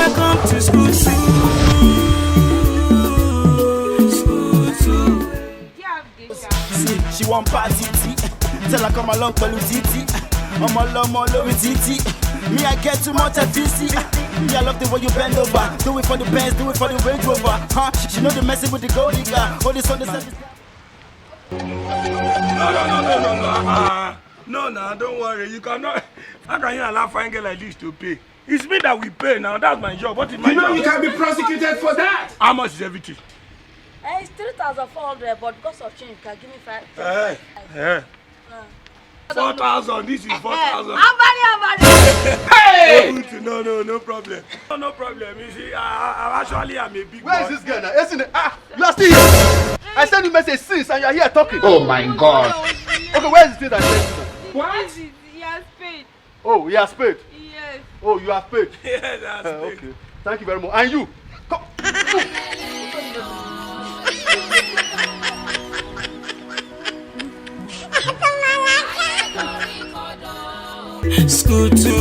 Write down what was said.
Welcome to school too. See, she want party tea. Tell her come along, Balu Titi. I'm all over Titi. Me, I get too much at DC. Me, I love the way you bend over. Do it for the Benz, do it for the Range Rover. Huh? She know the message with the gold digger. All this on the service. No, don't worry. You cannot. How can you allow a fine girl like this to pay? It's me that we pay now. That's my job. What is my job? You can be prosecuted for that. How much is everything? It's 3,400, but because of change, you can give me 5,000. 4,000. This is 4,000. How many? Hey! No problem. No problem. You see, I actually am a big Where boy. is this girl now? Isn't it? You are still here. I sent you message since and you are here talking. Oh my God. Okay, where is the thing I sent you? What? He has paid. Oh, he has paid. Yes. Oh, you have paid. Yeah, that's big. Okay. Thank you very much. And you? Come. School too.